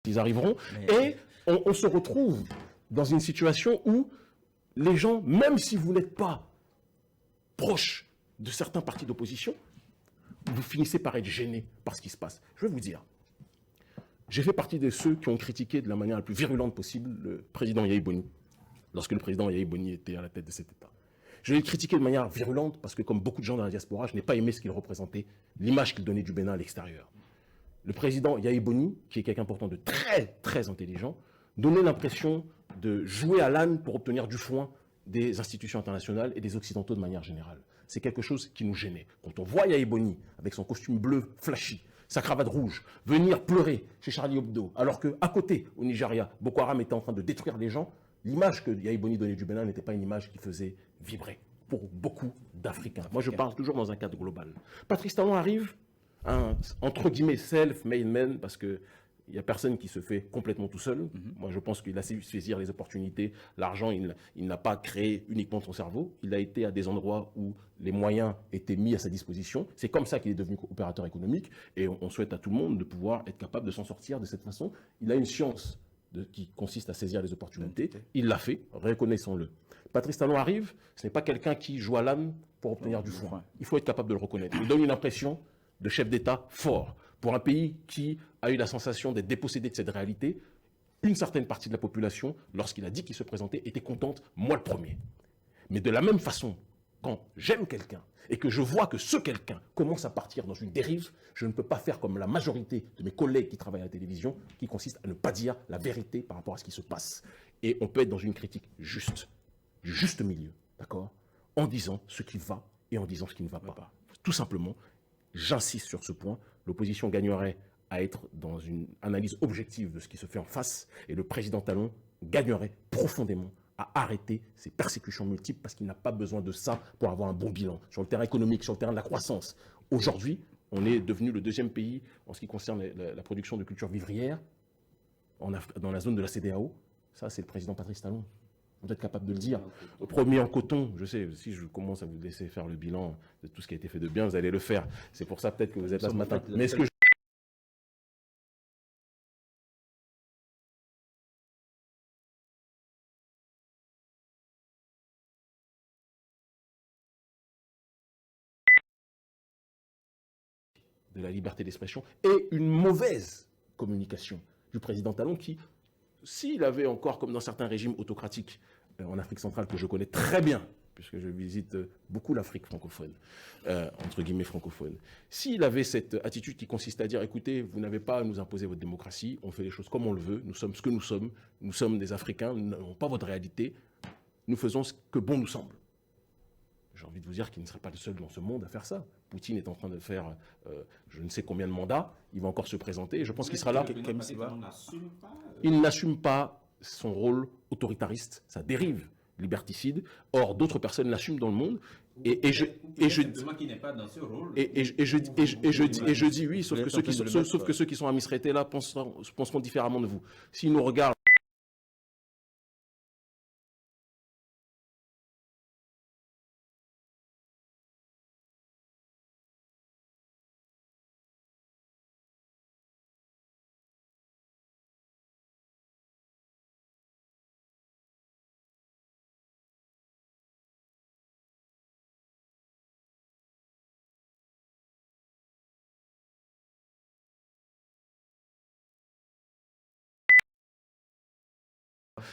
ils arriveront, et on se retrouve dans une situation où les gens, même si vous n'êtes pas proche de certains partis d'opposition, vous finissez par être gêné par ce qui se passe. Je vais vous dire, j'ai fait partie de ceux qui ont critiqué de la manière la plus virulente possible le président Yahi Boni, lorsque le président Yahi Boni était à la tête de cet État. Je l'ai critiqué de manière virulente parce que, comme beaucoup de gens dans la diaspora, je n'ai pas aimé ce qu'il représentait, l'image qu'il donnait du Bénin à l'extérieur. Le président Yahi Boni, qui est quelqu'un pourtant de très intelligent, donnait l'impression de jouer à l'âne pour obtenir du foin des institutions internationales et des Occidentaux de manière générale. C'est quelque chose qui nous gênait. Quand on voit Yahi Boni, avec son costume bleu flashy, sa cravate rouge, venir pleurer chez Charlie Hebdo, alors qu'à côté, au Nigeria, Boko Haram était en train de détruire les gens, l'image que Yahi Boni donnait du Bénin n'était pas une image qui faisait vibrer pour beaucoup d'Africains. Moi, je parle toujours dans un cadre global. Patrice Talon arrive, entre guillemets, self-made man, parce qu'il n'y a personne qui se fait complètement tout seul. Moi, je pense qu'il a su saisir les opportunités. L'argent, il n'a pas créé uniquement son cerveau. Il a été à des endroits où les moyens étaient mis à sa disposition. C'est comme ça qu'il est devenu opérateur économique. Et on souhaite à tout le monde de pouvoir être capable de s'en sortir de cette façon. Il a une science qui consiste à saisir les opportunités. Il l'a fait, reconnaissons-le. Patrice Talon arrive, ce n'est pas quelqu'un qui joue à l'âne pour obtenir du foin. Il faut être capable de le reconnaître. Il donne une impression de chef d'État fort. Pour un pays qui a eu la sensation d'être dépossédé de cette réalité, une certaine partie de la population, lorsqu'il a dit qu'il se présentait, était contente, moi le premier. Mais de la même façon, quand j'aime quelqu'un et que je vois que ce quelqu'un commence à partir dans une dérive, je ne peux pas faire comme la majorité de mes collègues qui travaillent à la télévision, qui consiste à ne pas dire la vérité par rapport à ce qui se passe. Et on peut être dans une critique juste, du juste milieu, d'accord, en disant ce qui va et en disant ce qui ne va pas. Tout simplement, j'insiste sur ce point, l'opposition gagnerait à être dans une analyse objective de ce qui se fait en face, et le président Talon gagnerait profondément à arrêter ces persécutions multiples parce qu'il n'a pas besoin de ça pour avoir un bon bilan sur le terrain économique, sur le terrain de la croissance. Aujourd'hui, on est devenu le deuxième pays en ce qui concerne la production de culture vivrière dans la zone de la CEDEAO. Ça, c'est le président Patrice Talon. Vous êtes capable de le dire. Premier en coton, je sais, si je commence à vous laisser faire le bilan de tout ce qui a été fait de bien, vous allez le faire. C'est pour ça peut-être que vous êtes là ce matin. Mais est-ce que de la liberté d'expression et une mauvaise communication du président Talon qui, s'il avait encore, comme dans certains régimes autocratiques en Afrique centrale, que je connais très bien, puisque je visite beaucoup l'Afrique francophone, entre guillemets francophone, s'il avait cette attitude qui consiste à dire, écoutez, vous n'avez pas à nous imposer votre démocratie, on fait les choses comme on le veut, nous sommes ce que nous sommes des Africains, nous n'avons pas votre réalité, nous faisons ce que bon nous semble. J'ai envie de vous dire qu'il ne serait pas le seul dans ce monde à faire ça. Poutine est en train de faire je ne sais combien de mandats, il va encore se présenter, et je pense qu'il sera là. Il n'assume pas son rôle autoritariste, sa dérive liberticide. Or, d'autres personnes l'assument dans le monde. Et je dis oui, sauf que ceux qui sont à Misrete là penseront différemment de vous. S'ils nous regardent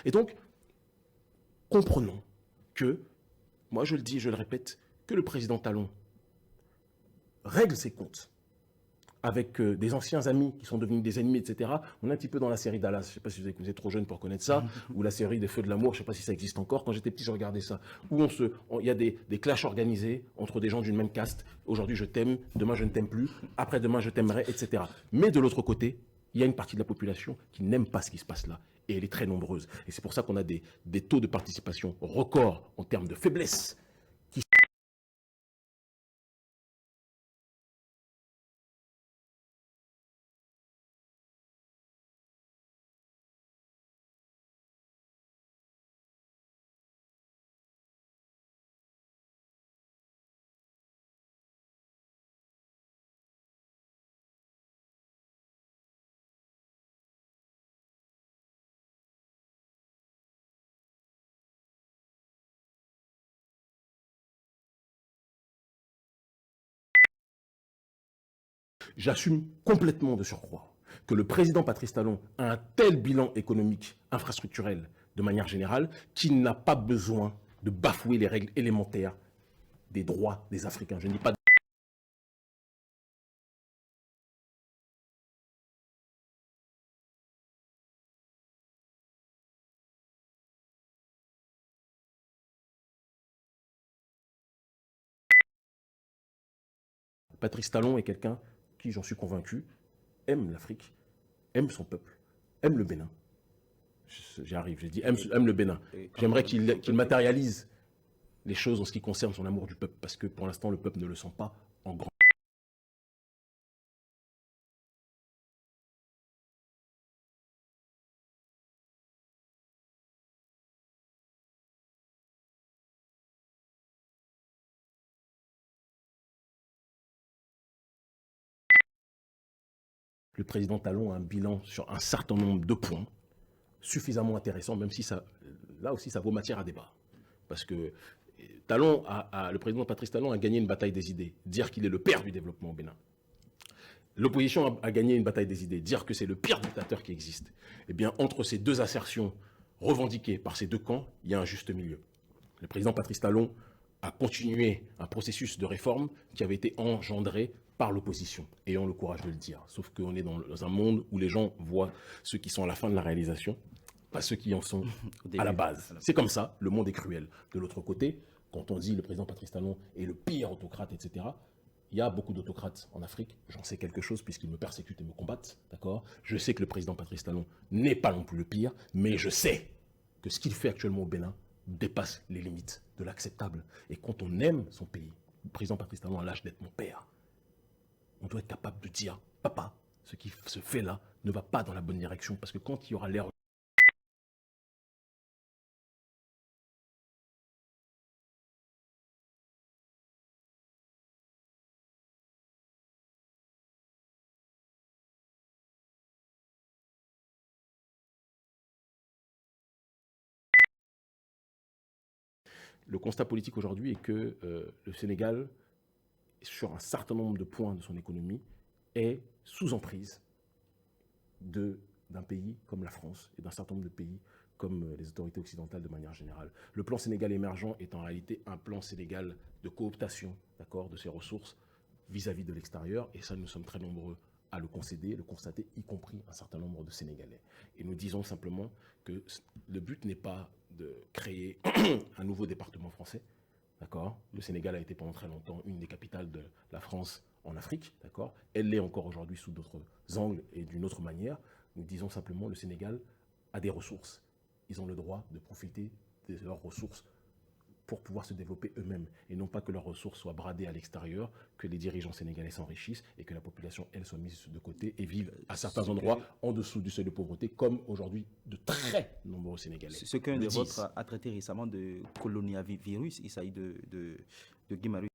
et donc, comprenons que, moi je le dis et je le répète, que le président Talon règle ses comptes avec des anciens amis qui sont devenus des ennemis, etc. On est un petit peu dans la série Dallas, je ne sais pas si vous êtes trop jeune pour connaître ça, ou la série des Feux de l'amour, je ne sais pas si ça existe encore. Quand j'étais petit, je regardais ça, où il y a des clashs organisés entre des gens d'une même caste. Aujourd'hui, je t'aime, demain, je ne t'aime plus, après-demain, je t'aimerai, etc. Mais de l'autre côté, il y a une partie de la population qui n'aime pas ce qui se passe là. Et elle est très nombreuse. Et c'est pour ça qu'on a des taux de participation records en termes de faiblesse J'assume complètement de surcroît que le président Patrice Talon a un tel bilan économique, infrastructurel, de manière générale, qu'il n'a pas besoin de bafouer les règles élémentaires des droits des Africains. Je ne dis pas Patrice Talon est quelqu'un qui, j'en suis convaincu, aime l'Afrique, aime son peuple, aime le Bénin. J'y arrive, j'ai dit aime le Bénin. J'aimerais qu'il matérialise les choses en ce qui concerne son amour du peuple, parce que pour l'instant, le peuple ne le sent pas en grand. Le président Talon a un bilan sur un certain nombre de points suffisamment intéressant, même si ça, là aussi, ça vaut matière à débat. Parce que Talon le président Patrice Talon a gagné une bataille des idées, dire qu'il est le père du développement au Bénin. L'opposition a gagné une bataille des idées, dire que c'est le pire dictateur qui existe. Eh bien, entre ces deux assertions revendiquées par ces deux camps, il y a un juste milieu. Le président Patrice Talon a continué un processus de réforme qui avait été engendré par l'opposition, ayant le courage de le dire. Sauf qu'on est dans un monde où les gens voient ceux qui sont à la fin de la réalisation, pas ceux qui en sont à la base. C'est comme ça, le monde est cruel. De l'autre côté, quand on dit le président Patrice Talon est le pire autocrate, etc., il y a beaucoup d'autocrates en Afrique. J'en sais quelque chose puisqu'ils me persécutent et me combattent. D'accord ? Je sais que le président Patrice Talon n'est pas non plus le pire, mais je sais que ce qu'il fait actuellement au Bénin dépasse les limites de l'acceptable. Et quand on aime son pays, le président Patrice Talon a l'âge d'être mon père. On doit être capable de dire, papa, ce qui se fait là ne va pas dans la bonne direction. Parce que quand il y aura l'erreur, le constat politique aujourd'hui est que le Sénégal, sur un certain nombre de points de son économie, est sous emprise d'un pays comme la France et d'un certain nombre de pays comme les autorités occidentales de manière générale. Le plan Sénégal émergent est en réalité un plan Sénégal de cooptation, d'accord, de ses ressources vis-à-vis de l'extérieur, et ça, nous sommes très nombreux à le concéder, le constater, y compris un certain nombre de Sénégalais. Et nous disons simplement que le but n'est pas de créer un nouveau département français, d'accord. Le Sénégal a été pendant très longtemps une des capitales de la France en Afrique, d'accord. Elle l'est encore aujourd'hui sous d'autres angles et d'une autre manière. Nous disons simplement que le Sénégal a des ressources. Ils ont le droit de profiter de leurs ressources pour pouvoir se développer eux-mêmes, et non pas que leurs ressources soient bradées à l'extérieur, que les dirigeants sénégalais s'enrichissent et que la population, elle, soit mise de côté et vive à certains endroits en dessous du seuil de pauvreté, comme aujourd'hui de très nombreux Sénégalais. Ce qu'un des vôtres a traité récemment de coronavirus, il s'agit de Guy Marius